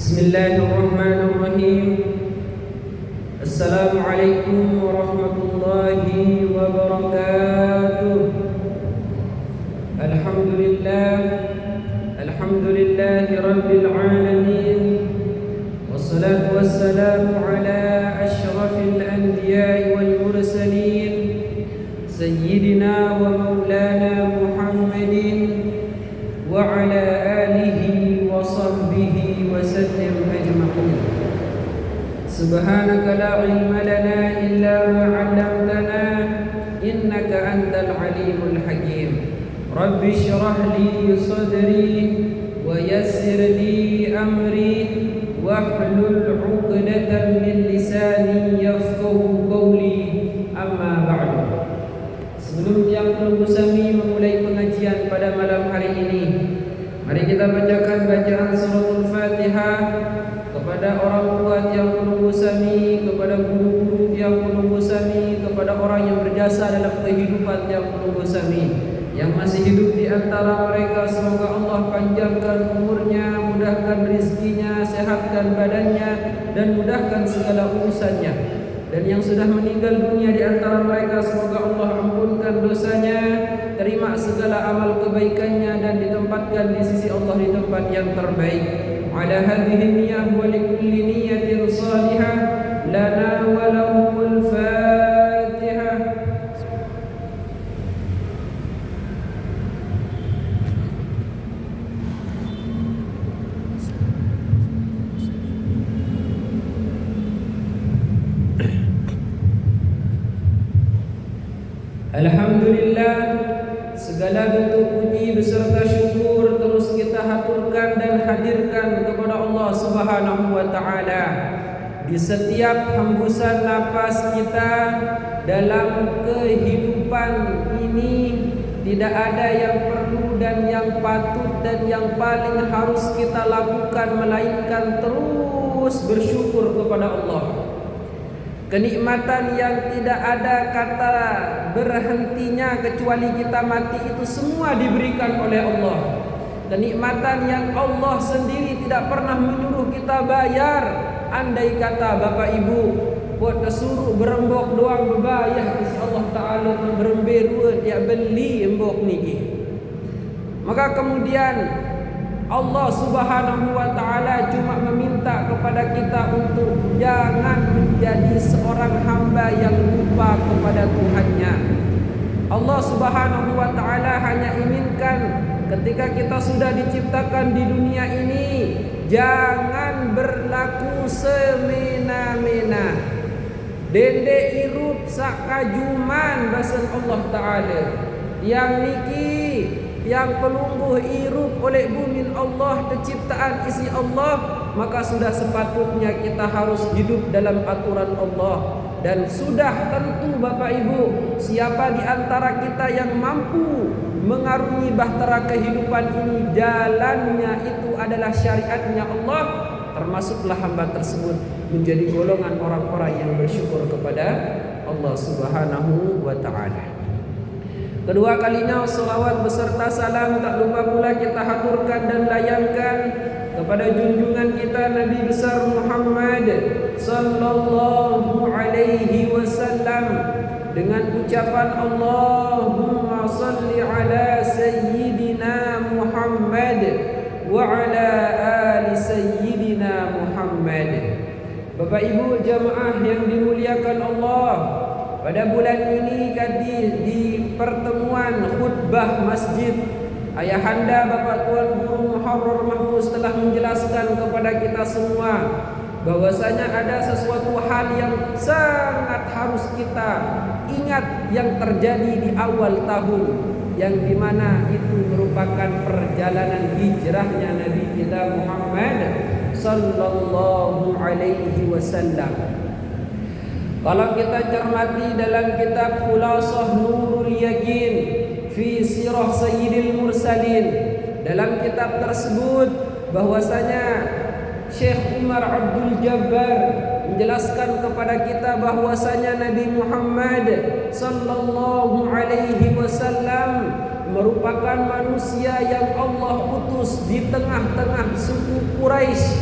Bismillahirrahmanirrahim. Assalamualaikum warahmatullahi wabarakatuh. Alhamdulillahi rabbil alamin. Wassalatu wassalamu ala asyrafil anbiya'i wal mursalin, sayyidina wa maulana Muhammadin wa ala alihi wa sahbihi wa sallim ajma'in. Subhanaka la ilma lana illa ma 'allamtana innaka antal alimul hakim. Rabbi shrah li sadri wa yassir li amri wahlul 'uqdatam min lisani yafqahu qawli. Amma ba'du. Sebelum yang Tuhan Sami memulai pengajian pada malam hari ini, mari kita bacakan bacaan suratul Fatihah kepada orang tua yang Tuhan Sami, kepada guru-guru yang Tuhan Sami, kepada orang yang berjasa dalam kehidupan yang Tuhan Sami, yang masih hidup di antara mereka. Semoga Allah panjangkan umurnya, mudahkan rezekinya, sehatkan badannya, dan mudahkan segala urusannya. Dan yang sudah meninggal dunia di antara mereka, semoga Allah ampunkan dosanya, terima segala amal kebaikannya, dan ditempatkan di sisi Allah di tempat yang terbaik. Ala hadhihi niyyah wa likulli niyyatin salihah lana wa lahumul Fatihah. Alhamdulillah, segala bentuk puji beserta syukur terus kita haturkan dan hadirkan kepada Allah Subhanahu wa taala. Di setiap hembusan napas kita dalam kehidupan ini, tidak ada yang perlu dan yang patut dan yang paling harus kita lakukan melainkan terus bersyukur kepada Allah. Kenikmatan yang tidak ada kata berhentinya kecuali kita mati, itu semua diberikan oleh Allah. Kenikmatan yang Allah sendiri tidak pernah menyuruh kita bayar. Andai kata bapak ibu buat kesuruh berembok doang bebayah, isi Allah Ta'ala beremberua dia beli embok niki. Maka kemudian Allah Subhanahu wa taala cuma meminta kepada kita untuk jangan menjadi seorang hamba yang lupa kepada Tuhannya. Allah Subhanahu wa taala hanya inginkan ketika kita sudah diciptakan di dunia ini, jangan berlaku semena-mena. Dende irup sakajuman basan Allah taala. Yang niki yang pelungguh irup oleh bumi Allah, terciptaan isi Allah, maka sudah sepatutnya kita harus hidup dalam aturan Allah. Dan sudah tentu Bapak Ibu, siapa di antara kita yang mampu mengarungi bahtera kehidupan ini, jalannya itu adalah syariatnya Allah, termasuklah hamba tersebut menjadi golongan orang-orang yang bersyukur kepada Allah Subhanahu wa ta'ala. Kedua kalinya salawat beserta salam tak lupa pula kita haturkan dan layangkan kepada junjungan kita Nabi besar Muhammad sallallahu alaihi wasallam dengan ucapan Allahumma salli ala sayyidina Muhammad wa ala ali sayyidina Muhammad. Bapak Ibu jamaah yang dimuliakan Allah, pada bulan ini di pertemuan khutbah masjid, Ayahanda Bapak Tuan Guru Muharrar Mahfuz telah menjelaskan kepada kita semua bahwasanya ada sesuatu hal yang sangat harus kita ingat yang terjadi di awal tahun, yang dimana itu merupakan perjalanan hijrahnya Nabi kita Muhammad sallallahu alaihi wasallam. Kalau kita cermati dalam kitab Khulasah Nurul Yakin fi Sirah Sayyidil Mursalin, dalam kitab tersebut bahwasanya Syekh Umar Abdul Jabbar menjelaskan kepada kita bahwasanya Nabi Muhammad sallallahu alaihi wasallam merupakan manusia yang Allah utus di tengah-tengah suku Quraisy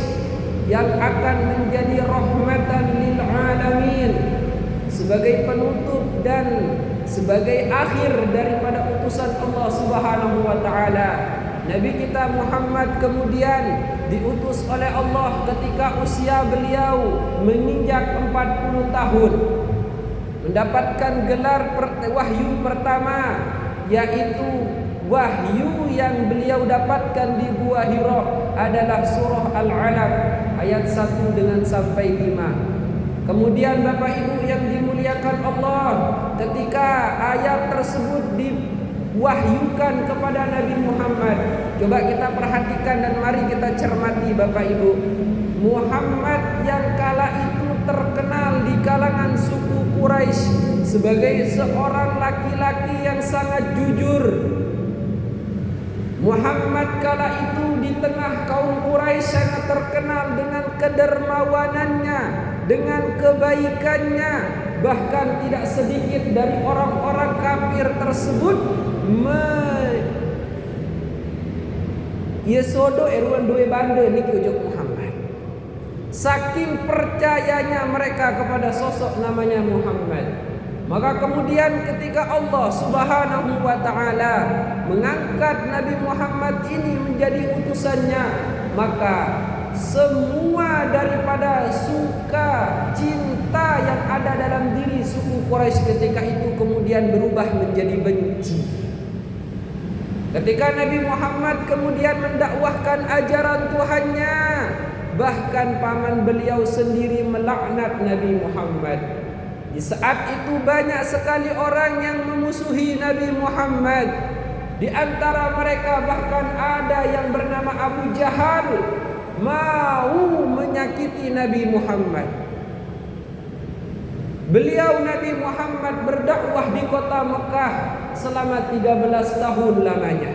yang akan menjadi rahmatan lil alamin, sebagai penutup dan sebagai akhir daripada utusan Allah Subhanahu wa taala. Nabi kita Muhammad kemudian diutus oleh Allah ketika usia beliau menginjak 40 tahun, mendapatkan gelar wahyu pertama, yaitu wahyu yang beliau dapatkan di Gua Hira adalah surah Al-Alaq ayat 1 dengan sampai 5. Kemudian Bapak Ibu yang dimuliakan Allah, ketika ayat tersebut diwahyukan kepada Nabi Muhammad, coba kita perhatikan dan mari kita cermati Bapak Ibu. Muhammad yang kala itu terkenal di kalangan suku Quraisy sebagai seorang laki-laki yang sangat jujur. Muhammad kala itu di tengah kaum Quraisy sangat terkenal dengan kedermawanannya, dengan kebaikannya. Bahkan tidak sedikit dari orang-orang kafir tersebut yesodo eruan dua banda niki ujung Muhammad. Saking percayanya mereka kepada sosok namanya Muhammad. Maka kemudian ketika Allah Subhanahu wa taala mengangkat Nabi Muhammad ini menjadi utusannya, maka semua daripada suka cinta yang ada dalam diri suku Quraisy ketika itu kemudian berubah menjadi benci. Ketika Nabi Muhammad kemudian mendakwahkan ajaran Tuhannya, bahkan paman beliau sendiri melaknat Nabi Muhammad. Di saat itu banyak sekali orang yang memusuhi Nabi Muhammad. Di antara mereka bahkan ada yang bernama Abu Jahal mau menyakiti Nabi Muhammad. Beliau Nabi Muhammad berdakwah di kota Mekah selama 13 tahun lamanya.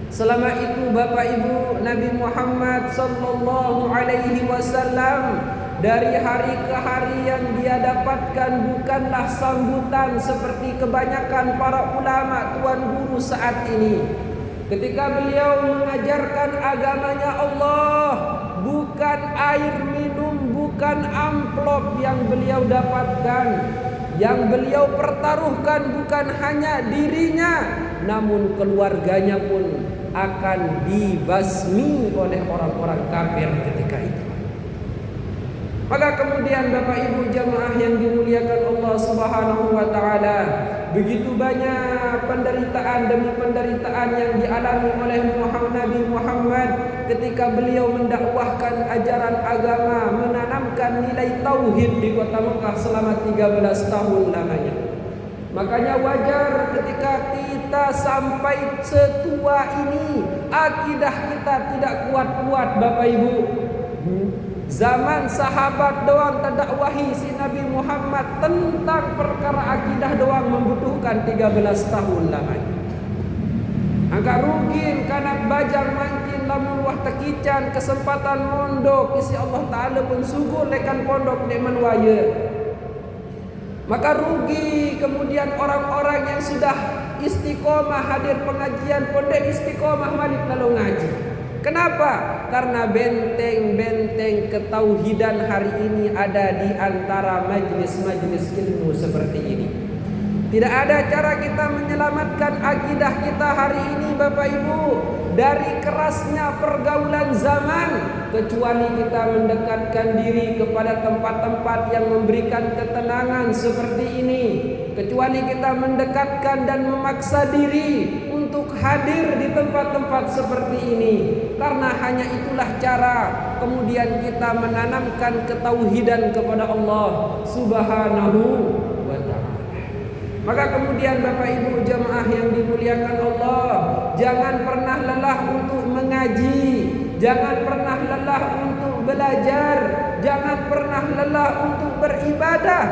Selama itu Bapak Ibu, Nabi Muhammad sallallahu alaihi wasallam dari hari ke hari yang dia dapatkan bukanlah sambutan seperti kebanyakan para ulama tuan guru saat ini. Ketika beliau mengajarkan agamanya Allah, bukan air minum, bukan amplop yang beliau dapatkan. Yang beliau pertaruhkan bukan hanya dirinya, namun keluarganya pun akan dibasmi oleh orang-orang kafir ketika itu. Maka kemudian Bapak Ibu jamaah yang dimuliakan Allah Subhanahu wa taala, begitu banyak penderitaan demi penderitaan yang dialami oleh Nabi Muhammad ketika beliau mendakwahkan ajaran agama, menanamkan nilai tauhid di kota Mekah selama 13 tahun lamanya. Makanya wajar ketika kita sampai setua ini akidah kita tidak kuat-kuat Bapak Ibu. Zaman sahabat doang terdakwahi si Nabi Muhammad tentang perkara akidah doang membutuhkan 13 tahun lamanya. Agak rugi karena bajang mancin lamun wah tekican kesempatan mondok isi Allah Ta'ala pun sugul lekan pondok di manwaya. Maka rugi kemudian orang-orang yang sudah istiqomah hadir pengajian pondok istiqomah balik lalu ngaji. Kenapa? Karena benteng-benteng ketauhidan hari ini ada di antara majlis-majlis ilmu seperti ini. Tidak ada cara kita menyelamatkan akidah kita hari ini Bapak Ibu dari kerasnya pergaulan zaman, kecuali kita mendekatkan diri kepada tempat-tempat yang memberikan ketenangan seperti ini. Kecuali kita mendekatkan dan memaksa diri untuk hadir di tempat-tempat seperti ini. Karena hanya itulah cara kemudian kita menanamkan ketauhidan kepada Allah Subhanahu wa ta'ala. Maka kemudian Bapak Ibu jamaah yang dimuliakan Allah, jangan pernah lelah untuk mengaji, jangan pernah lelah untuk belajar, jangan pernah lelah untuk beribadah,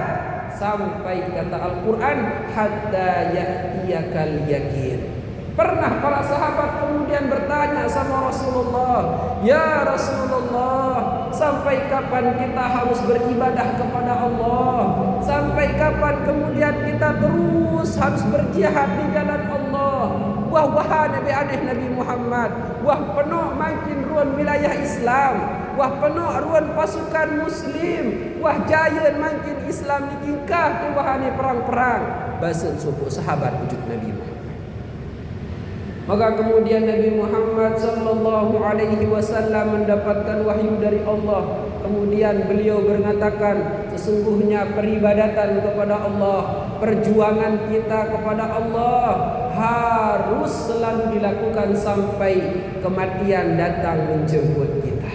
sampai kata Al-Quran hatta ya'tiyakal yakin. Pernah para sahabat kemudian bertanya sama Rasulullah, "Ya Rasulullah, sampai kapan kita harus beribadah kepada Allah? Sampai kapan kemudian kita terus harus berjihad di jalan Allah?" Wah Nabi Muhammad, wah penuh makin ruang wilayah Islam, wah penuh ruan pasukan muslim, wah jaya makin Islam dikingkah tu wahani perang-perang. Basen suku sahabat wujud Nabi Muhammad. Maka kemudian Nabi Muhammad sallallahu alaihi wasallam mendapatkan wahyu dari Allah. Kemudian beliau mengatakan, sesungguhnya peribadatan kepada Allah, perjuangan kita kepada Allah harus selalu dilakukan sampai kematian datang menjemput kita.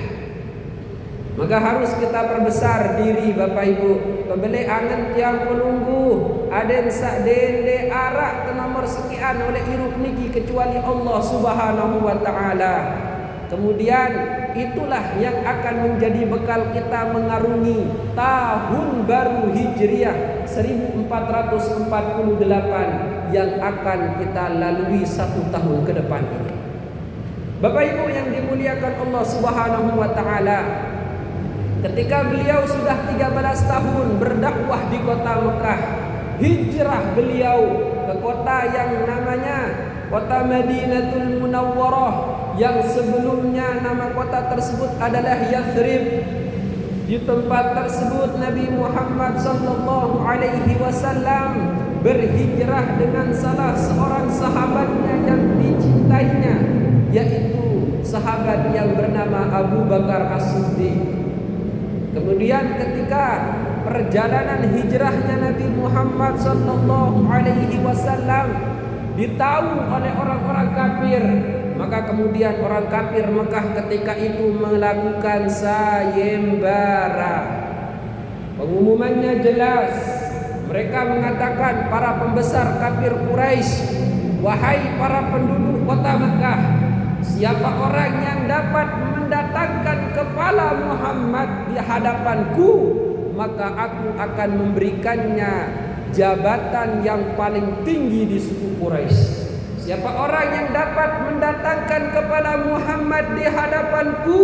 Maka harus kita perbesar diri Bapak Ibu. Pembeli angan tiang penunggu, aden sak dende arak ke nomor sekian oleh irup niki kecuali Allah Subhanahu wa taala. Kemudian itulah yang akan menjadi bekal kita mengarungi tahun baru Hijriah 1448 yang akan kita lalui 1 tahun ke depan ini. Bapak Ibu yang dimuliakan Allah Subhanahu wa taala, ketika beliau sudah 13 tahun berdakwah di kota Mekah, hijrah beliau ke kota yang namanya kota Madinatul Munawwarah, yang sebelumnya nama kota tersebut adalah Yathrib. Di tempat tersebut Nabi Muhammad sallallahu alaihi wasallam berhijrah dengan salah seorang sahabatnya yang dicintainya, yaitu sahabat yang bernama Abu Bakar As-Siddiq. Kemudian ketika perjalanan hijrahnya Nabi Muhammad sallallahu alaihi wasallam ditahu oleh orang-orang kafir, maka kemudian orang kafir Mekah ketika itu melakukan sayembara. Pengumumannya jelas. Mereka mengatakan, para pembesar kafir Quraisy, wahai para penduduk kota Mekah, siapa orang yang dapat mendatangkan kepala Muhammad di hadapanku, maka aku akan memberikannya jabatan yang paling tinggi di suku Quraisy. Siapa orang yang dapat mendatangkan kepala Muhammad di hadapanku,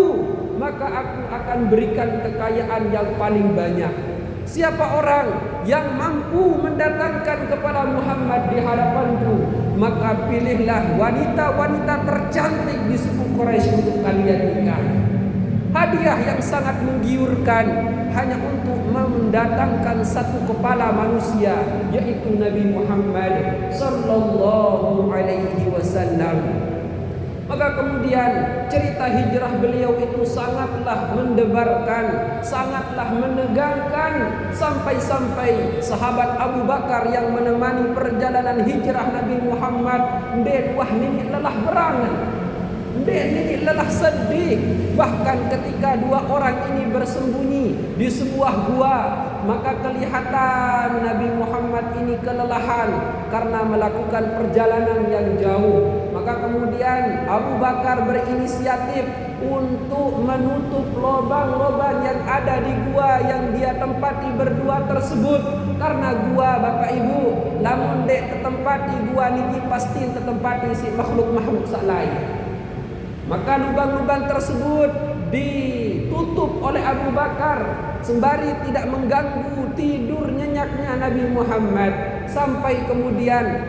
maka aku akan berikan kekayaan yang paling banyak. Siapa orang yang mampu mendatangkan kepala Muhammad di hadapanku, maka pilihlah wanita-wanita tercantik di suku Quraisy untuk kalian nikah. Hadiah yang sangat menggiurkan hanya untuk mendatangkan satu kepala manusia, yaitu Nabi Muhammad sallallahu alaihi wasallam. Maka kemudian cerita hijrah beliau itu sangatlah mendebarkan, sangatlah menegangkan, sampai-sampai sahabat Abu Bakar yang menemani perjalanan hijrah Nabi Muhammad, den wah nini lelah berangan, den nini lelah sedih. Bahkan ketika dua orang ini bersembunyi di sebuah gua, maka kelihatan Nabi Muhammad ini kelelahan karena melakukan perjalanan yang jauh. Maka kemudian Abu Bakar berinisiatif untuk menutup lubang-lubang yang ada di gua yang dia tempati berdua tersebut. Karena gua Bapak Ibu, lamun dek tetempati gua niki pasti tetempati si makhluk-makhluk sak lain. Maka lubang-lubang tersebut ditutup oleh Abu Bakar sembari tidak mengganggu tidur nyenyaknya Nabi Muhammad. Sampai kemudian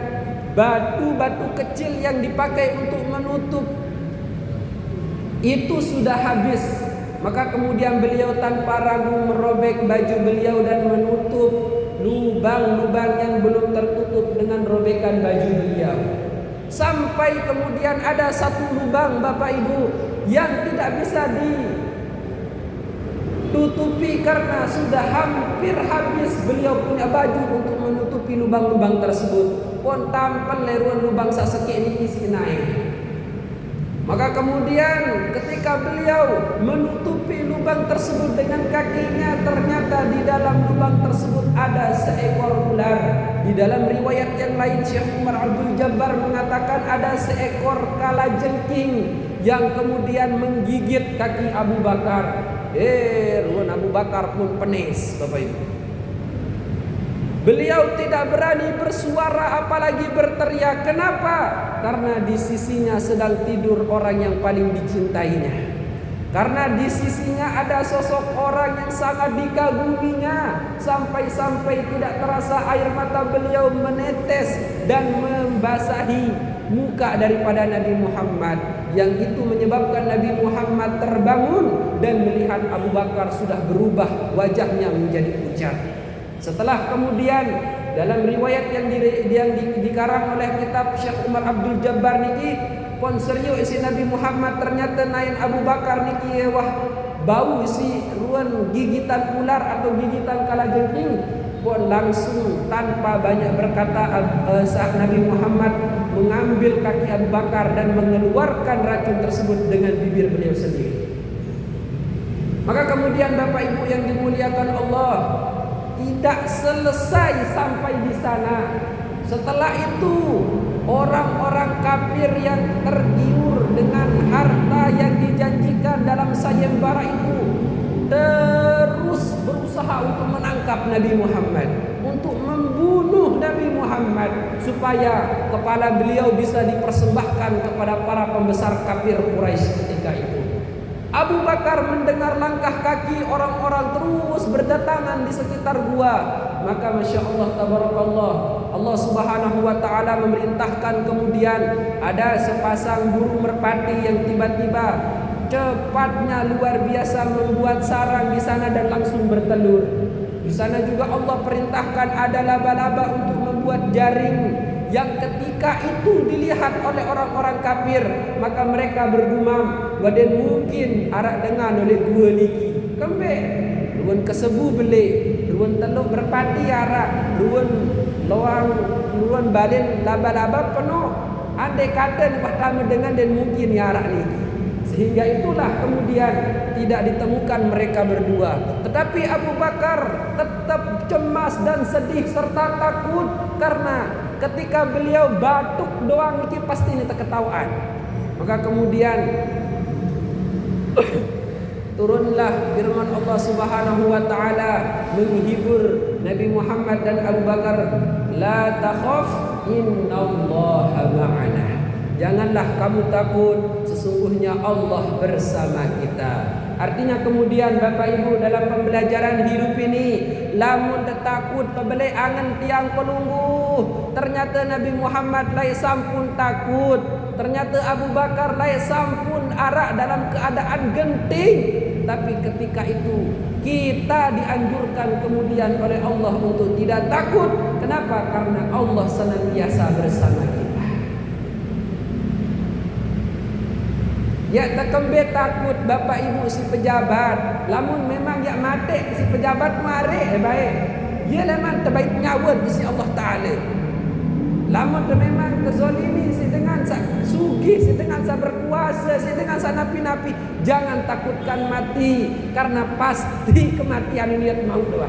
batu-batu kecil yang dipakai untuk menutup itu sudah habis. Maka kemudian beliau tanpa ragu merobek baju beliau dan menutup lubang-lubang yang belum tertutup dengan robekan baju beliau. Sampai kemudian ada satu lubang Bapak Ibu yang tidak bisa ditutupi karena sudah hampir habis beliau punya baju untuk menutupi lubang-lubang tersebut. Pon tampil leruan lubang saseki ini naik. Maka kemudian ketika beliau menutupi lubang tersebut dengan kakinya, ternyata di dalam lubang tersebut ada seekor ular. Di dalam riwayat yang lain Syekh Umar Abdul Jabbar mengatakan ada seekor kalajengking yang kemudian menggigit kaki Abu Bakar. Ruan Abu Bakar pun penis Bapak Ibu. Beliau tidak berani bersuara apalagi berteriak. Kenapa? Karena di sisinya sedang tidur orang yang paling dicintainya. Karena di sisinya ada sosok orang yang sangat dikaguminya. Sampai-sampai tidak terasa air mata beliau menetes dan membasahi muka daripada Nabi Muhammad. Yang itu menyebabkan Nabi Muhammad terbangun dan melihat Abu Bakar sudah berubah wajahnya menjadi pucat. Setelah kemudian dalam riwayat yang dikarang oleh kitab Syekh Umar Abdul Jabbar niki pon serius isi Nabi Muhammad ternyata nain Abu Bakar niki wah bau isi ruan gigitan ular atau gigitan kalajengking pun langsung tanpa banyak berkata saat Nabi Muhammad mengambil kaki Abu Bakar dan mengeluarkan racun tersebut dengan bibir beliau sendiri. Maka kemudian Bapak Ibu yang dimuliakan Allah, tidak selesai sampai di sana. Setelah itu orang-orang kafir yang tergiur dengan harta yang dijanjikan dalam sayembara itu terus berusaha untuk menangkap Nabi Muhammad, untuk membunuh Nabi Muhammad supaya kepala beliau bisa dipersembahkan kepada para pembesar kafir Quraisy ketika itu. Abu Bakar mendengar langkah kaki orang-orang terus berdatangan di sekitar gua. Maka Masya Allah tabarakallah, Allah subhanahu wa ta'ala memerintahkan kemudian ada sepasang burung merpati yang tiba-tiba cepatnya luar biasa membuat sarang di sana dan langsung bertelur. Di sana juga Allah perintahkan ada laba-laba untuk membuat jaring yang ketika itu dilihat oleh orang-orang kafir, maka mereka bergumam, waden mungkin arak dengan oleh gua niki. Kembe, ruan kesebu beli, ruan teluk berpati arak, ruan balen laba-laba penuh. Andai kata pertama dengan dan mungkin ya arak niki. Sehingga itulah kemudian tidak ditemukan mereka berdua. Tetapi Abu Bakar tetap cemas dan sedih serta takut karena ketika beliau batuk doang ini pasti ini terketahuan. Maka kemudian turunlah firman Allah Subhanahu wa taala menghibur Nabi Muhammad dan Abu Bakar, la takhaf innallaha ma'ana. Janganlah kamu takut, sesungguhnya Allah bersama kita. Artinya kemudian Bapak Ibu dalam pembelajaran hidup ini, lamun takut pebelai angan tiang pelungguh, ternyata Nabi Muhammad lai sampun takut, ternyata Abu Bakar lai sampun arak dalam keadaan genting. Tapi ketika itu kita dianjurkan kemudian oleh Allah untuk tidak takut. Kenapa? Karena Allah senantiasa bersama kita. Ya takembe takut Bapak Ibu si pejabat. Lamun memang ya mati si pejabat mare baik. Dia memang terbaik nyawa di si Allah Taala. Lamun memang kezalimi si dengan sugi, si dengan sa berkuasa, si dengan sa napi-napi, jangan takutkan mati karena pasti kematian niat mau doa.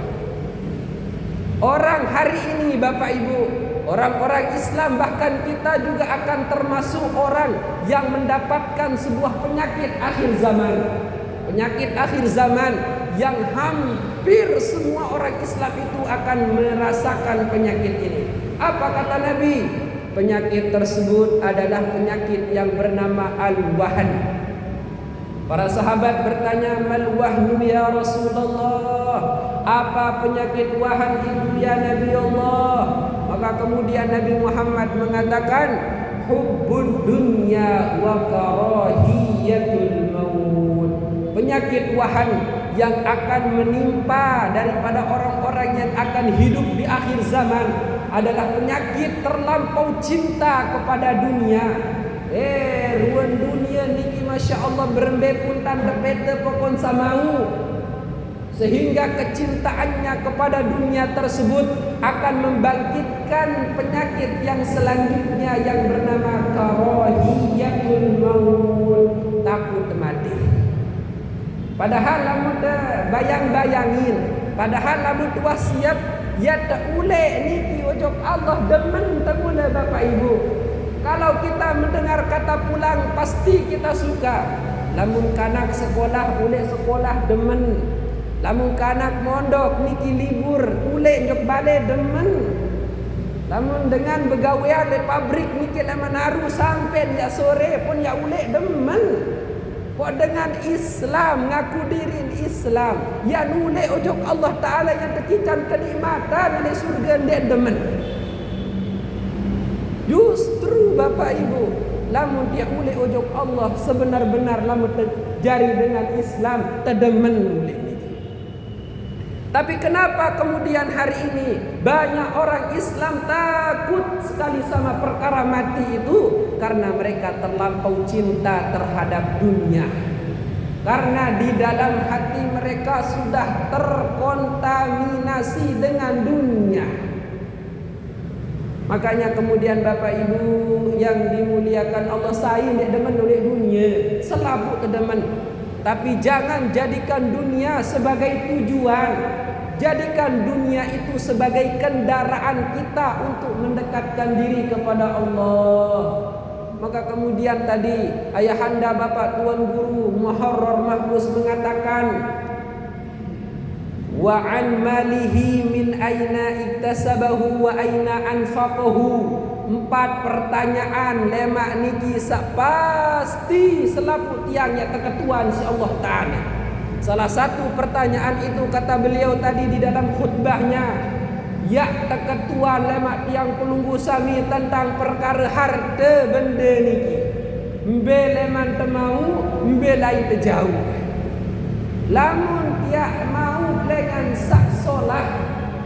Orang hari ini Bapak Ibu, orang-orang Islam bahkan kita juga akan termasuk orang yang mendapatkan sebuah penyakit akhir zaman. Penyakit akhir zaman yang hampir semua orang Islam itu akan merasakan penyakit ini. Apa kata Nabi? Penyakit tersebut adalah penyakit yang bernama al-wahan. Para sahabat bertanya, mal wahnu ya Rasulullah? Apa penyakit wahan itu ya Nabi Allah? Maka kemudian Nabi Muhammad mengatakan, hubbud dunya wa karahiyatul maut. Penyakit wahan yang akan menimpa daripada orang-orang yang akan hidup di akhir zaman adalah penyakit terlampau cinta kepada dunia. Ruang dunia niki Masya Allah berembe pun tanda peta pokon samau, sehingga kecintaannya kepada dunia tersebut akan membangkitkan penyakit yang selanjutnya yang bernama karahiyatul maut, takut mati. Padahal lamun bayang-bayangin, padahal lamun wasiat ya tak ule niki ojok Allah demen tak ule Bapak Ibu. Kalau kita mendengar kata pulang pasti kita suka. Lamun kanak sekolah ule sekolah demen. Lamun kanak mondok niki libur ule njok bale demen. Lamun dengan begawean di pabrik niki lamun haru sampai ya sore pun ya ule demen. Kok dengan Islam ngaku diri Islam ya nule ojok Allah Ta'ala yang tekican kenikmatan di surga dia demen. Justru Bapak Ibu, lamun dia ulih ujung Allah sebenar-benar lamun terjari dengan Islam tedemen ulih niki. Tapi kenapa kemudian hari ini banyak orang Islam takut sekali sama perkara mati itu? Karena mereka terlampau cinta terhadap dunia. Karena di dalam hati mereka sudah terkontaminasi dengan dunia. Makanya kemudian Bapak Ibu yang dimuliakan Allah, saya tidak demen oleh dunia, selalu terdemen. Tapi jangan jadikan dunia sebagai tujuan. Jadikan dunia itu sebagai kendaraan kita untuk mendekatkan diri kepada Allah. Maka kemudian tadi ayahanda Bapak Tuan Guru Muharrar Mahfuz mengatakan, wa an malihi min aina iktasabahu wa aina anfaqahu. 4 pertanyaan lemak niki pasti selaku tiang yang keketuan si Allah Ta'ala. Salah satu pertanyaan itu kata beliau tadi di dalam khutbahnya, ya keketuan lemak tiang pelunggu sami tentang perkara harta benda niki. Mbe leman temau, mbe lain terjauh. Lamun tiak mau dengan sak solah,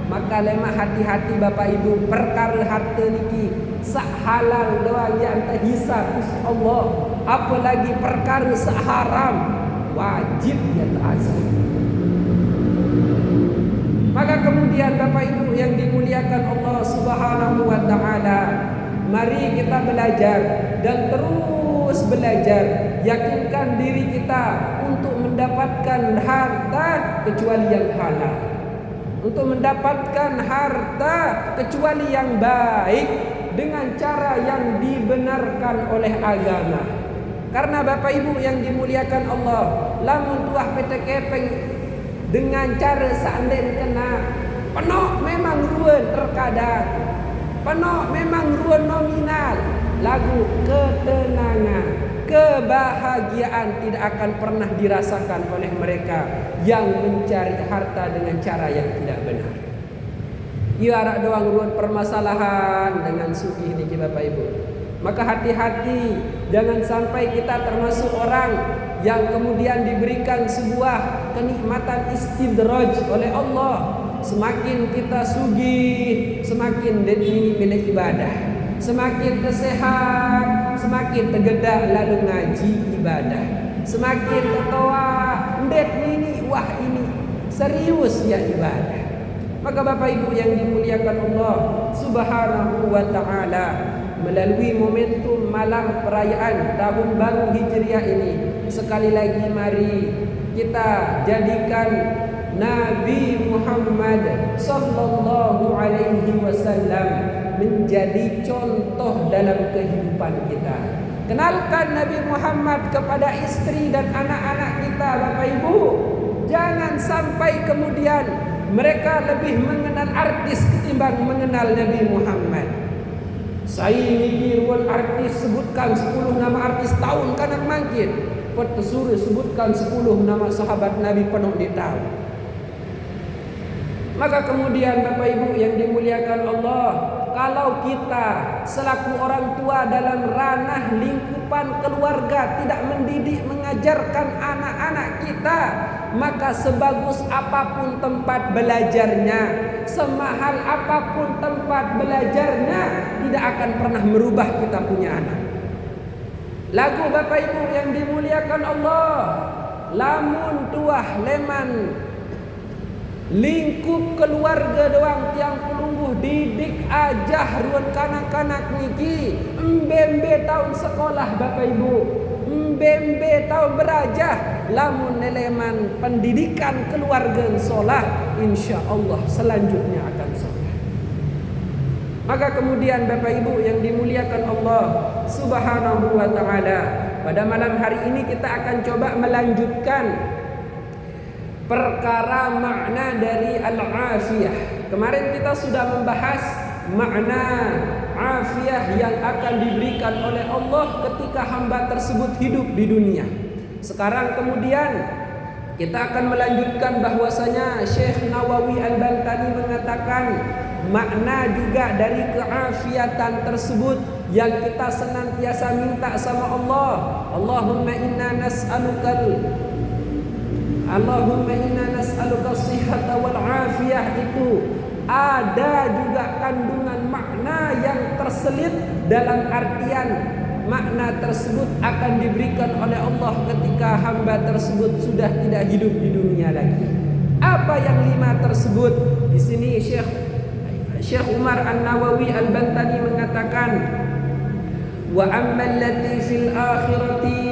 maka lemah hati-hati Bapak Ibu perkara harta niki sak halal doang yang terhisab Allah, apalagi perkara sak haram wajib yang azab. Maka kemudian Bapak Ibu yang dimuliakan Allah Subhanahu wa taala, mari kita belajar dan terus belajar, yakinkan diri kita untuk mendapatkan harta kecuali yang halal, untuk mendapatkan harta kecuali yang baik dengan cara yang dibenarkan oleh agama. Karena Bapak Ibu yang dimuliakan Allah, lamun tuah pete kepeng dengan cara seandainya kena penuh memang ruan terkadang, penuh memang ruan nominal, lagu ketenangan, kebahagiaan tidak akan pernah dirasakan oleh mereka yang mencari harta dengan cara yang tidak benar. Ia arak doang ruan permasalahan dengan sugih niki Bapak Ibu. Maka hati-hati, jangan sampai kita termasuk orang yang kemudian diberikan sebuah kenikmatan istidraj oleh Allah. Semakin kita sugih, semakin ini milik ibadah. Semakin tersehat, semakin tergedak lalu ngaji ibadah. Semakin tertawa, ndet ini, wah ini serius ya ibadah. Maka Bapak Ibu yang dimuliakan Allah Subhanahu wa taala, melalui momentum malam perayaan Tahun Baru Hijriah ini, sekali lagi mari kita jadikan Nabi Muhammad sallallahu alaihi wasallam menjadi contoh dalam kehidupan kita. Kenalkan Nabi Muhammad kepada istri dan anak-anak kita Bapak Ibu. Jangan sampai kemudian mereka lebih mengenal artis ketimbang mengenal Nabi Muhammad. Saya ini ruan artis sebutkan 10 nama artis tahun kanak mangkin. Petesuruh sebutkan 10 nama sahabat Nabi penuh ditahu. Maka kemudian Bapak Ibu yang dimuliakan Allah, kalau kita selaku orang tua dalam ranah lingkupan keluarga tidak mendidik, mengajarkan anak-anak kita, maka sebagus apapun tempat belajarnya, semahal apapun tempat belajarnya, tidak akan pernah merubah kita punya anak. Lagu Bapak Ibu yang dimuliakan Allah, lamun tuah leman lingkup keluarga doang tiang pelungguh didik ajah ruan kanak-kanak niki, embe tahun sekolah Bapak Ibu, embe tahun berajah, lamun neleman pendidikan keluarga solah, insya Allah selanjutnya akan solah. Maka kemudian Bapak Ibu yang dimuliakan Allah Subhanahu wa taala, pada malam hari ini kita akan coba melanjutkan perkara makna dari al-afiyah. Kemarin kita sudah membahas makna afiyah yang akan diberikan oleh Allah ketika hamba tersebut hidup di dunia. Sekarang kemudian Kita akan melanjutkan bahwasanya Syekh Nawawi Al-Bantani mengatakan makna juga dari keafiatan tersebut yang kita senantiasa minta sama Allah. Allahumma inna nas'aluka sihhata wal afiyah, itu ada juga kandungan makna yang terselip dalam artian makna tersebut akan diberikan oleh Allah ketika hamba tersebut sudah tidak hidup di dunia lagi. Apa yang 5 tersebut? Di sini Syekh Umar An-Nawawi Al-Bantani mengatakan, wa ammal lati fil akhirati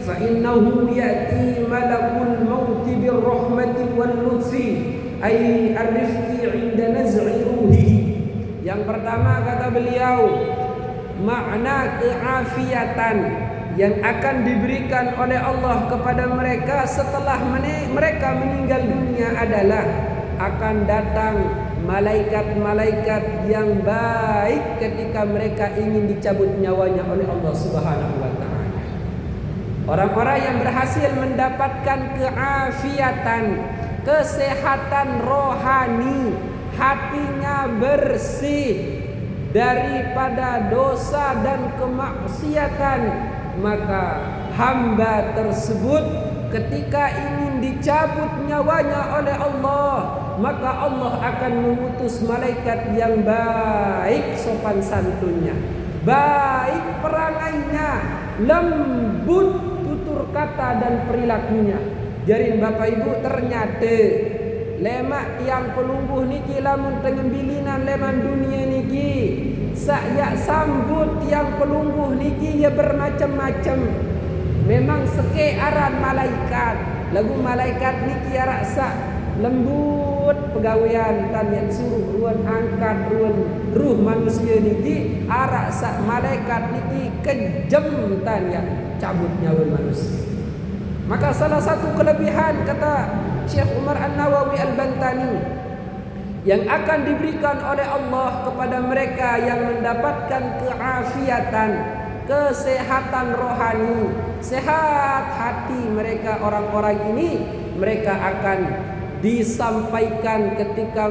fa innahu ya'ti malakul maut bir rahmati wal lutfi ay ar-rifqi 'inda naz'i ruhihi. Yang pertama kata beliau, makna keafiatan yang akan diberikan oleh Allah kepada mereka setelah mereka meninggal dunia adalah akan datang malaikat-malaikat yang baik ketika mereka ingin dicabut nyawanya oleh Allah Subhanahu wa taala. Orang-orang yang berhasil mendapatkan keafiatan, kesehatan rohani, hatinya bersih daripada dosa dan kemaksiatan, maka hamba tersebut ketika ingin dicabut nyawanya oleh Allah, maka Allah akan mengutus malaikat yang baik sopan santunnya, baik perangainya, lembut tutur kata dan perilakunya. Jarin Bapak Ibu, ternyata lemak tiang pelungguh niki lamun tengembilinan leman dunia niki saya sambut tiang pelungguh niki ya bermacam-macam. Memang seke aran malaikat, lagu malaikat niki ya raksa lembut pegawaian tan yang suruh ruan angkat ruan ruh manusia niki araksa malaikat niki kejam tan ya cabut nyawa manusia. Maka salah satu kelebihan kata Syekh Umar An-Nawawi Al-Bantani yang akan diberikan oleh Allah kepada mereka yang mendapatkan keafiatan, kesehatan rohani, sehat hati mereka, orang-orang ini mereka akan disampaikan ketika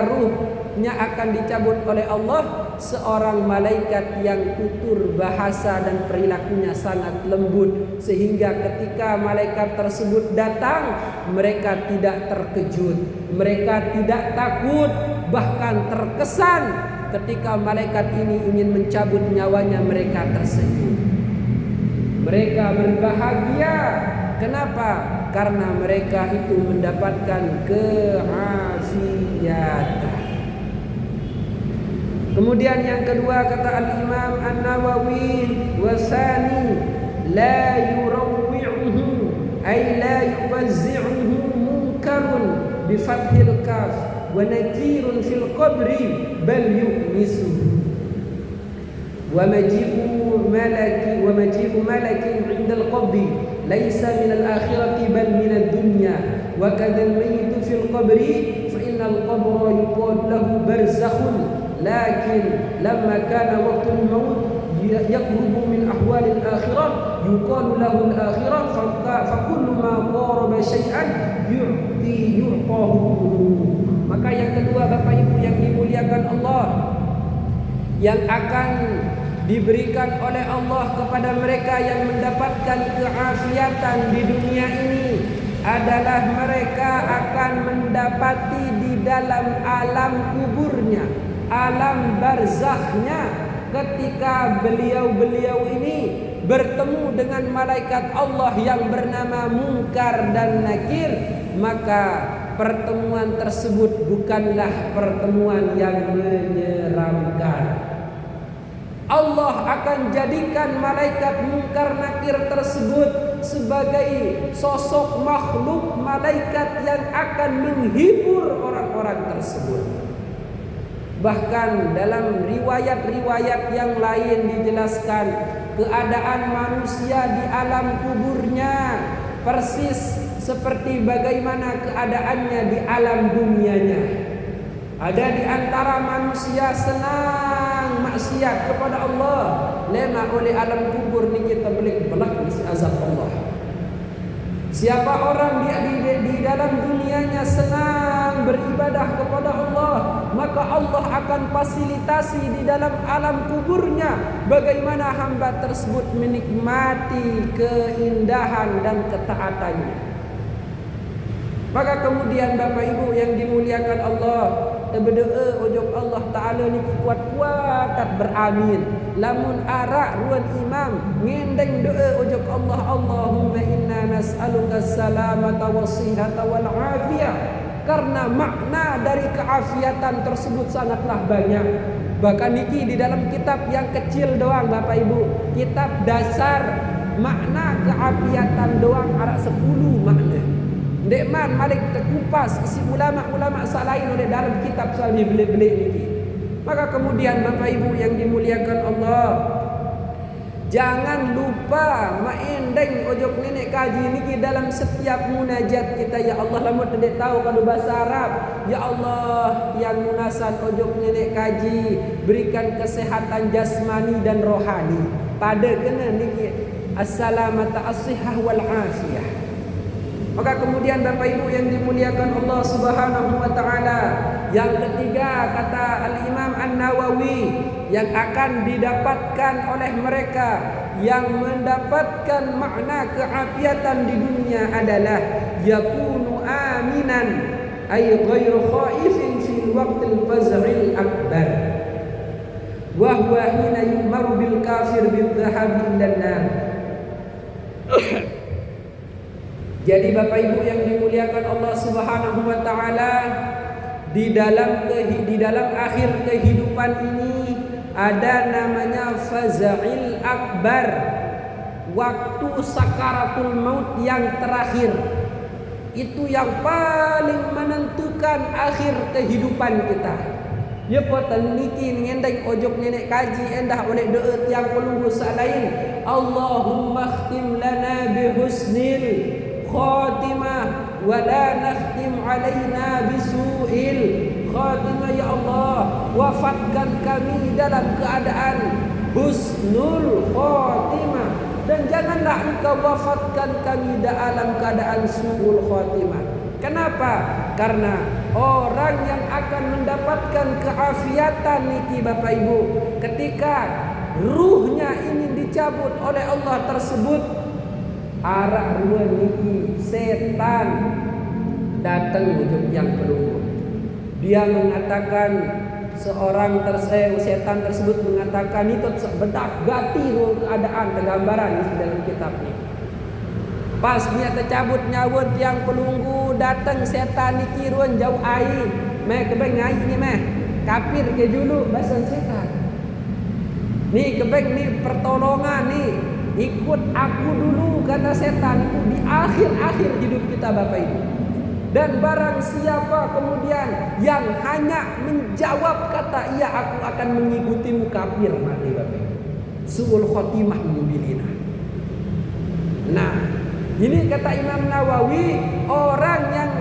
ruhnya akan dicabut oleh Allah, seorang malaikat yang tutur bahasa dan perilakunya sangat lembut, sehingga ketika malaikat tersebut datang mereka tidak terkejut, mereka tidak takut, bahkan terkesan ketika malaikat ini ingin mencabut nyawanya mereka tersenyum, mereka berbahagia. Kenapa? Karena mereka itu mendapatkan keafiatan. Kemudian yang kedua kata Al-Imam An-Nawawi, wasani la yurawwi'uhu ay la yufazzi'uhu munkarun bi fathil kaf wa nakirun fil qabri bal yu'misuhu wa maji'u malakin 'inda al-qabri laysa min al-akhirati bal min ad-dunya wa kadha al-mayyit fil qabri fa inna al-qabra yuqad lahu barzakhun lakin lamma kana waqtul maut yaqrubu min ahwalil akhirah yuqalu lahu al-akhirah fa kullu ma qaraba syai'an yu'tahu. Maka yang kedua Bapak Ibu yang dimuliakan Allah, yang akan diberikan oleh Allah kepada mereka yang mendapatkan keafiatan di dunia ini adalah mereka akan mendapati di dalam alam kuburnya, alam barzakhnya, ketika beliau-beliau ini bertemu dengan malaikat Allah yang bernama Munkar dan Nakir, maka pertemuan tersebut bukanlah pertemuan yang menyeramkan. Allah akan jadikan malaikat Munkar Nakir tersebut sebagai sosok makhluk malaikat yang akan menghibur orang-orang tersebut. Bahkan dalam riwayat-riwayat yang lain dijelaskan keadaan manusia di alam kuburnya persis seperti bagaimana keadaannya di alam dunianya. Ada di antara manusia senang maksiat kepada Allah, lema oleh alam kubur ni kita boleh belak misi azab Allah. Siapa orang di dalam dunianya senang beribadah kepada Allah, maka Allah akan fasilitasi di dalam alam kuburnya bagaimana hamba tersebut menikmati keindahan dan ketaatannya. Maka kemudian Bapak Ibu yang dimuliakan Allah, berdoa ujub Allah Ta'ala ni kuat-kuat beramin. Lamun arak ruan imam ngendeng doa ujub Allah, Allahumma inna nas'aluka salamata wassihata wal afiyah. Karena makna dari keafiatan tersebut sangatlah banyak. Bahkan niki di dalam kitab yang kecil doang Bapak Ibu, kitab dasar makna keafiatan doang ada 10 makna. Dekman malik terkupas isi ulama-ulama lain oleh dalam kitab salih belik-belik ini. Maka kemudian Bapak Ibu yang dimuliakan Allah, jangan lupa maendeng ojok nenek kaji niki dalam setiap munajat kita. Ya Allah, lamun tidak tahu kalau bahasa Arab, ya Allah yang munasan ojok nenek kaji, berikan kesehatan jasmani dan rohani. Pada kena niki as-salamata as-sihah wal afiyah. Maka kemudian Bapak Ibu yang dimuliakan Allah Subhanahu wa taala, yang ketiga kata Al-Imam An-Nawawi yang akan didapatkan oleh mereka yang mendapatkan makna keafiatan di dunia adalah yakunu aminan ay ghairu khaifin fil waqtil faz'il akbar wa huwa hina yumaru bil kafir bil dhahabi dan nar. Jadi Bapak Ibu yang dimuliakan Allah Subhanahu wa taala, di dalam akhir kehidupan ini ada namanya faza'il akbar, waktu sakaratul maut yang terakhir. Itu yang paling menentukan akhir kehidupan kita. Ya poten niki ngendeng ojok nenek kaji endah oleh doa tiang pelunggu salain, Allahumma khtim lana bihusnil khatimah wa la nakhtim alaina bisu'il khatimah. Ya Allah, wafatkan kami dalam keadaan husnul khatimah, dan janganlah engkau wafatkan kami dalam keadaan su'ul khatimah. Kenapa? Karena orang yang akan mendapatkan keafiatan niki Bapak Ibu, ketika ruhnya ingin dicabut oleh Allah tersebut, arah ruang niki setan datang wujud yang pelunggu. Dia mengatakan setan tersebut mengatakan itu bedak gati ruang keadaan tergambaran di dalam kitab ini. Pas dia tercabut nyawa tiang pelunggu, datang setan niki ruang jauh air. Meh kebeng air ni meh kafir ke dulu bahasa setan. Ni kebeng ni pertolongan ni. Ikut aku dulu kata setan itu di akhir-akhir hidup kita Bapak Ibu. Dan barang siapa kemudian yang hanya menjawab kata iya aku akan mengikutimu, kafir mati Bapak Ibu. Su'ul khotimah mubilina. Nah, ini kata Imam Nawawi, orang yang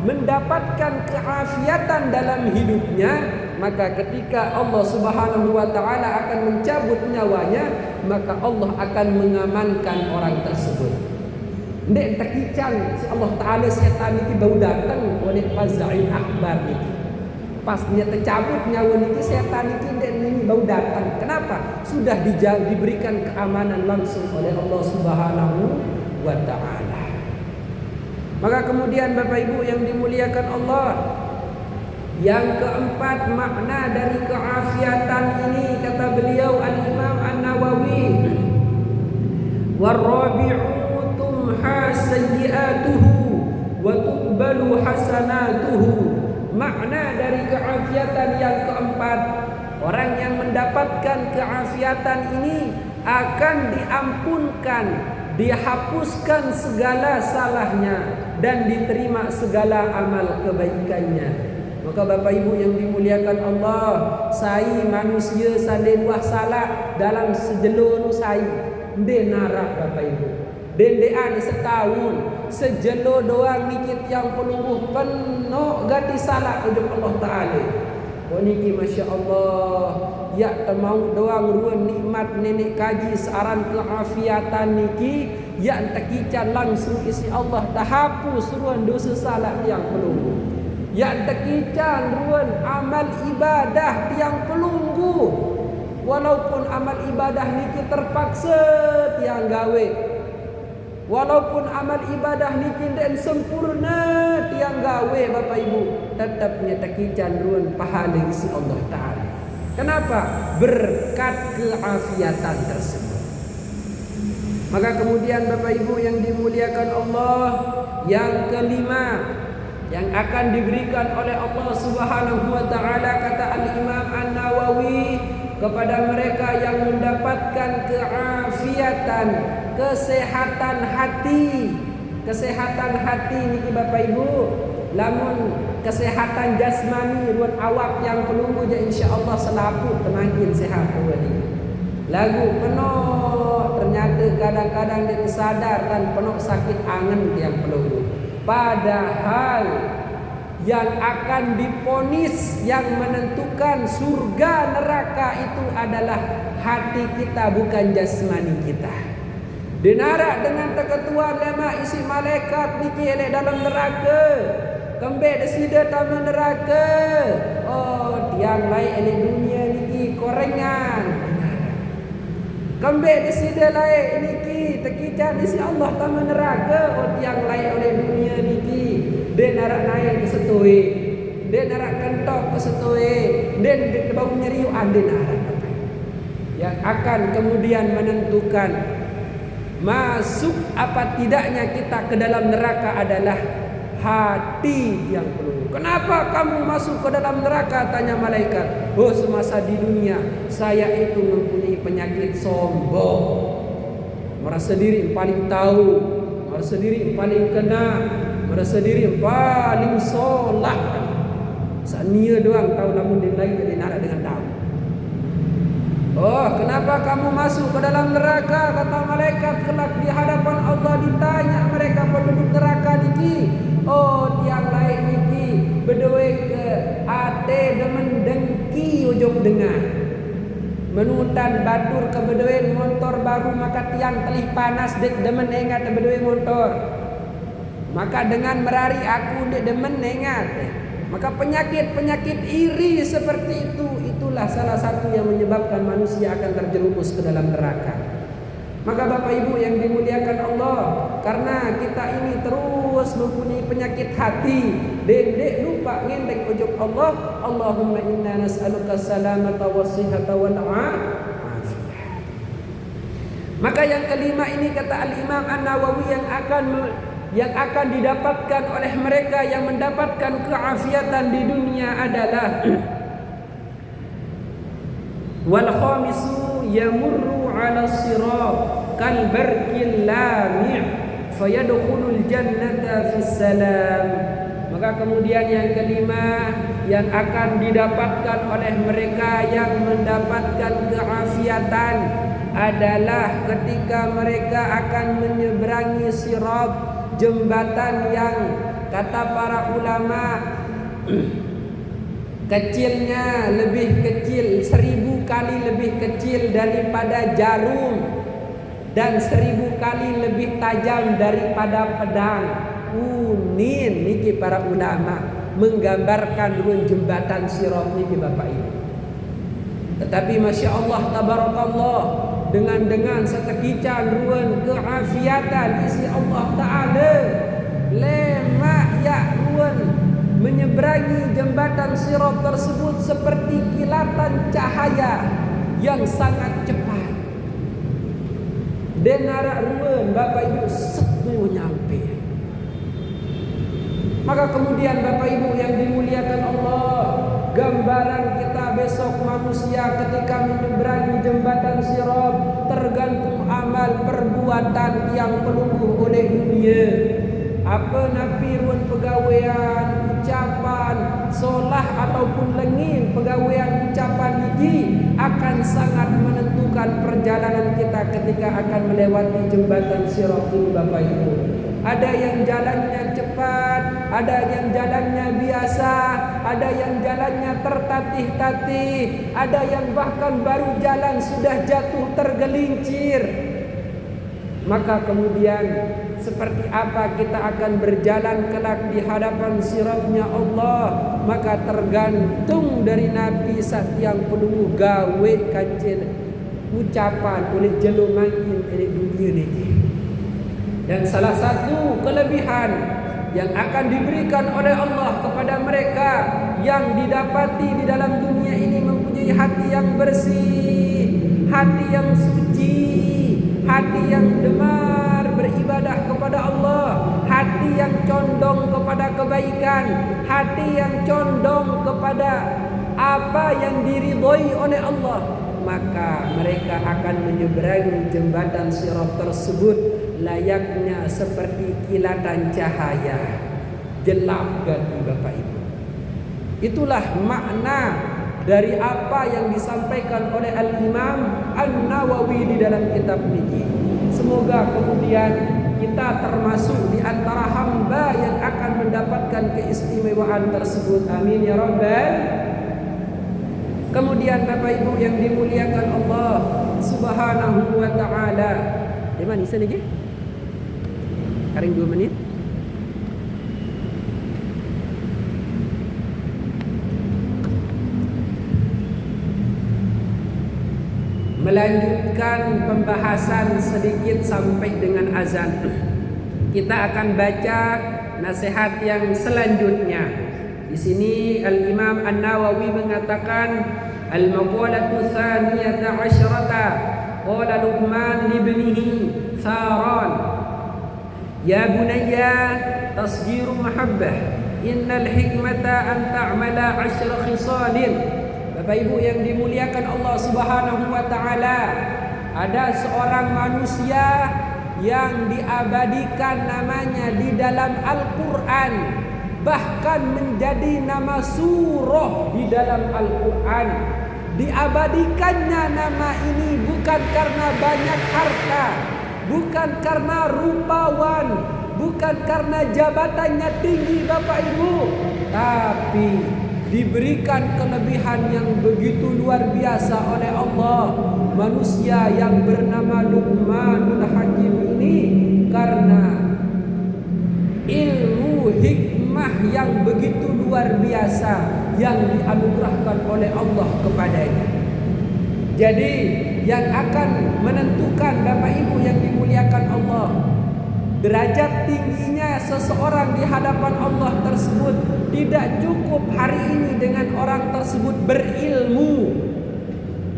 mendapatkan keafiatan dalam hidupnya, maka ketika Allah Subhanahu wa taala akan mencabut nyawanya, maka Allah akan mengamankan orang tersebut. Ndek terkicang si Allah Taala setan itu baru datang oleh faza'il akbar itu. Pas dia tercabut nyawa itu setan itu ndek ini baru datang. Kenapa? Sudah diberikan keamanan langsung oleh Allah Subhanahu wa taala. Maka kemudian Bapak Ibu yang dimuliakan Allah, yang keempat makna dari keafiatan ini kata beliau Al-Imam An-Nawawi, warabi'u tumha sayyi'atuhu wa tuqbalu hasanatuhu. Makna dari keafiatan yang keempat, orang yang mendapatkan keafiatan ini akan diampunkan, dihapuskan segala salahnya dan diterima segala amal kebaikannya. Maka Bapak Ibu yang dimuliakan Allah, sai manusia sande buah salah dalam sejelur sai denarah Bapak Ibu. Dendean setahun sejelur doang nikit yang peluluh penuh gati salah untuk Allah Taala. Oh niki Masya Allah, ya mau doang ruan nikmat nenek kaji saran keafiatan niki yang tekican langsung isi Allah dah hapus ruan dosa salah yang pelunggu. Yang tekican ruan amal ibadah yang pelunggu. Walaupun amal ibadah niki terpaksa tiang gawe. Walaupun amal ibadah niki dan sempurna tiang gawe Bapak Ibu, tetapnya tekican ruan pahala isi Allah Ta'ala. Kenapa? Berkat keafiatan tersebut. Maka kemudian Bapak Ibu yang dimuliakan Allah, yang kelima yang akan diberikan oleh Allah Subhanahu wa taala, kata Al-Imam An-Nawawi, kepada mereka yang mendapatkan keafiatan, kesehatan hati. Kesehatan hati niki Bapak Ibu, lamun kesehatan jasmani ruan awak yang pelunggu je insyaallah selapu semakin sehat ini. Lagu penuh ternyata kadang-kadang dia sadar dan penuh sakit angen yang pelunggu. Padahal yang akan diponis, yang menentukan surga neraka itu adalah hati kita, bukan jasmani kita. Dinara dengan terketua lema isi malaikat niki elek dalam neraka. Kembali desida tamu neraka. Oh, tiang lain elek dunia niki korengan. Kembali desida lain niki tekican isi Allah tamu neraka. Oh, tiang lain oleh dunia niki. Dia narak naik ke setui, dia narak kentok ke setui, dia bau nyeriu ada narak. Yang akan kemudian menentukan masuk apa tidaknya kita ke dalam neraka adalah hati yang pelunggu. Kenapa kamu masuk ke dalam neraka? Tanya malaikat. Oh, semasa di dunia saya itu mempunyai penyakit sombong, merasa diri yang paling tahu, merasa diri yang paling kena, merasa diri yang paling solat. Sania doang tahu, namun dia lain jadi narak dengan tahu. Oh, kenapa kamu masuk ke dalam neraka? Kata malaikat, kelak di hadapan Allah ditanya mereka penduduk neraka niki. Oh, tiang lain niki berdua ke ate demen dengki ujung dengar. Menutan batur ke bedoin motor baru, maka tiang telih panas dek demen ingat bedoin motor. Maka dengan merari aku dek demen ingat. Maka penyakit-penyakit iri seperti itu, itulah salah satu yang menyebabkan manusia akan terjerumus ke dalam neraka. Maka Bapak Ibu yang dimuliakan Allah, karena kita ini terus mempunyai penyakit hati, dek lupa ngendek ujung Allah. Allahumma inna nas'aluka salamata wa sihhata wal afiyah. Maka yang kelima ini kata Al-Imam An-Nawawi yang akan didapatkan oleh mereka yang mendapatkan keafiatan di dunia adalah wal khamisu yamurru 'ala sirat kal barqil lami' fayadkhulul jannata fis salam. Maka kemudian yang kelima yang akan didapatkan oleh mereka yang mendapatkan keafiatan adalah ketika mereka akan menyeberangi sirat, jembatan yang kata para ulama kecilnya lebih kecil 1000 kali lebih kecil daripada jarum dan 1000 kali lebih tajam daripada pedang. Unin niki para ulama menggambarkan ruang jembatan sirat niki Bapak Ibu. Tetapi Masya Allah tabarakallah, dengan setekican ruan keafiatan isi Allah Ta'ala, lemak ya ruan menyeberangi jembatan sirat tersebut seperti kilatan cahaya yang sangat cepat. Dan narak ruan Bapak Ibu setu nyampe. Maka kemudian Bapak Ibu yang dimuliakan Allah, gambaran kita besok manusia ketika menyeberangi jembatan sirat tergantung amal perbuatan yang pelunggu oleh dunia. Apa nafiruan pegawaian, ucapan, solah ataupun lengin pegawaian ucapan ini akan sangat menentukan perjalanan kita ketika akan melewati jembatan sirat ini Bapak Ibu. Ada yang jalannya cepat, ada yang jalannya biasa, ada yang jalannya tertatih-tatih, ada yang bahkan baru jalan sudah jatuh tergelincir. Maka kemudian seperti apa kita akan berjalan kelak di hadapan siratnya Allah, maka tergantung dari Nabi yang penuh gawe kancil ucapan oleh jelumangin dari dunia ini. Dan salah satu kelebihan yang akan diberikan oleh Allah kepada mereka yang didapati di dalam dunia ini mempunyai hati yang bersih, hati yang suci, hati yang demar beribadah kepada Allah, hati yang condong kepada kebaikan, hati yang condong kepada apa yang diridhoi oleh Allah, maka mereka akan menyeberangi jembatan sirat tersebut layaknya seperti kilatan cahaya, gelap ganti Bapak Ibu. Itulah makna dari apa yang disampaikan oleh Al-Imam An-Nawawi di dalam kitab ini. Semoga kemudian kita termasuk di antara hamba yang akan mendapatkan keistimewaan tersebut. Amin ya rabbal. Kemudian Bapak Ibu yang dimuliakan Allah Subhanahu wa taala. Di mana sana je? Karing 2 menit. Melanjutkan pembahasan sedikit sampai dengan azan. Kita akan baca nasihat yang selanjutnya. Di sini Al-Imam An-Nawawi mengatakan al-maqalatu tsaniyata asyrata qala Luqman li ibnihi Saran ya bunayya tasgiru mahabbah innal hikmata an ta'mala 10 khisalin. Bapak Ibu yang dimuliakan Allah Subhanahu wa taala, ada seorang manusia yang diabadikan namanya di dalam Al-Qur'an, bahkan menjadi nama surah di dalam Al-Qur'an. Diabadikannya nama ini bukan karena banyak harta, bukan karena rupawan, bukan karena jabatannya tinggi Bapak Ibu, tapi diberikan kelebihan yang begitu luar biasa oleh Allah. Manusia yang bernama Luqmanul Hakim ini karena ilmu hikmah yang begitu luar biasa yang dianugerahkan oleh Allah kepadanya. Jadi yang akan menentukan Bapak Ibu yang dimuliakan Allah, derajat tingginya seseorang di hadapan Allah tersebut tidak cukup hari ini dengan orang tersebut berilmu.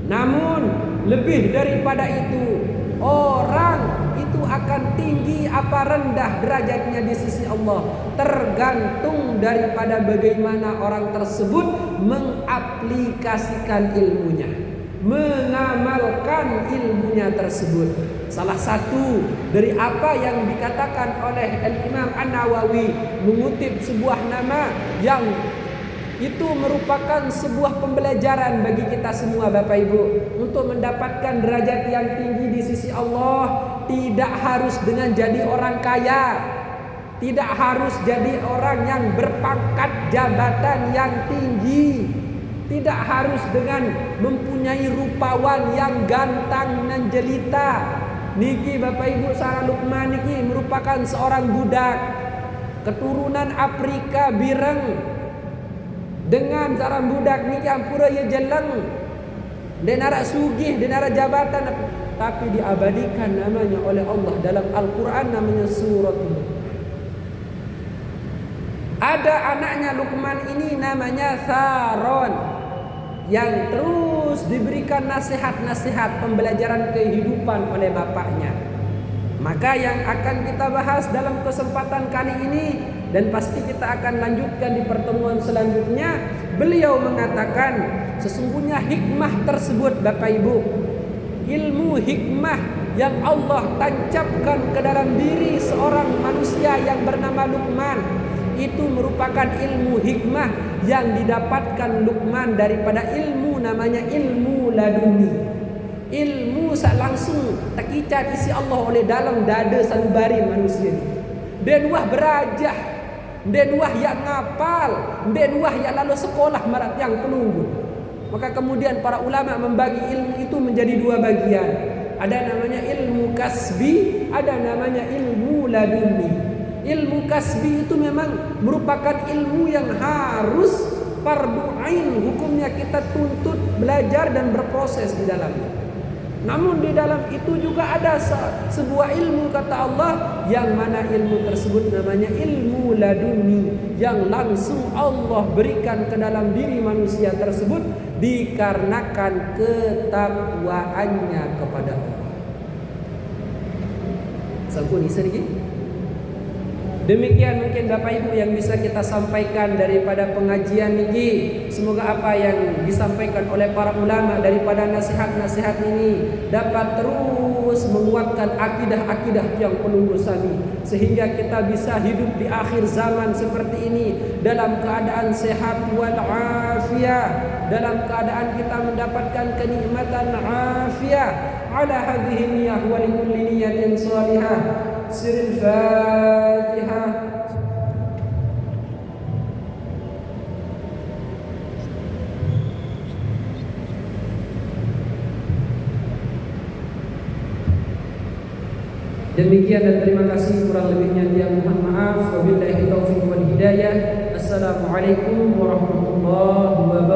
Namun lebih daripada itu, orang itu akan tinggi apa rendah derajatnya di sisi Allah tergantung daripada bagaimana orang tersebut mengaplikasikan ilmunya, mengamalkan ilmunya tersebut. Salah satu dari apa yang dikatakan oleh Al-Imam An-Nawawi, mengutip sebuah nama yang itu merupakan sebuah pembelajaran bagi kita semua Bapak Ibu, untuk mendapatkan derajat yang tinggi di sisi Allah. Tidak harus dengan jadi orang kaya, tidak harus jadi orang yang berpangkat jabatan yang tinggi, tidak harus dengan mempunyai rupawan yang gantang dan jelita. Niki Bapak Ibu, Sarah Luqman niki merupakan seorang budak keturunan Afrika Bireng. Dengan seorang budak niki ampura ya jeleng, denara sugih, denara jabatan, tapi diabadikan namanya oleh Allah dalam Al-Quran, namanya surat ini. Ada anaknya Luqman ini namanya Saron, yang terus diberikan nasihat-nasihat pembelajaran kehidupan oleh bapaknya. Maka yang akan kita bahas dalam kesempatan kali ini, dan pasti kita akan lanjutkan di pertemuan selanjutnya, beliau mengatakan sesungguhnya hikmah tersebut Bapak Ibu, ilmu hikmah yang Allah tancapkan ke dalam diri seorang manusia yang bernama Luqman, itu merupakan ilmu hikmah yang didapatkan Luqman daripada ilmu namanya ilmu laduni. Ilmu langsung terkicat isi Allah oleh dalam dada sanubari manusia ini. Dan wah berajah, dan wah yang ngapal, dan wah yang lalu sekolah marat yang penunggu. Maka kemudian para ulama membagi ilmu itu menjadi 2 bagian. Ada namanya ilmu kasbi, ada namanya ilmu laduni. Ilmu kasbi itu memang merupakan ilmu yang harus fardu ain, hukumnya kita tuntut belajar dan berproses di dalamnya. Namun di dalam itu juga ada sebuah ilmu, kata Allah, yang mana ilmu tersebut namanya ilmu laduni, yang langsung Allah berikan ke dalam diri manusia tersebut dikarenakan ketakwaannya kepada Allah. Sampun sedikit. Demikian mungkin Bapak Ibu yang bisa kita sampaikan daripada pengajian ini. Semoga apa yang disampaikan oleh para ulama daripada nasihat-nasihat ini dapat terus menguatkan akidah-akidah yang penunggu sami, sehingga kita bisa hidup di akhir zaman seperti ini dalam keadaan sehat wal afiyah, dalam keadaan kita mendapatkan kenikmatan afiyah. Ala hadhihi niyyah wa likulli niyyatin shalihah. Siril Fatihah. Demikian dan terima kasih, kurang lebihnya dia mohon maaf. Wabillahi taufiq wal hidayah. Assalamualaikum warahmatullahi wabarakatuh.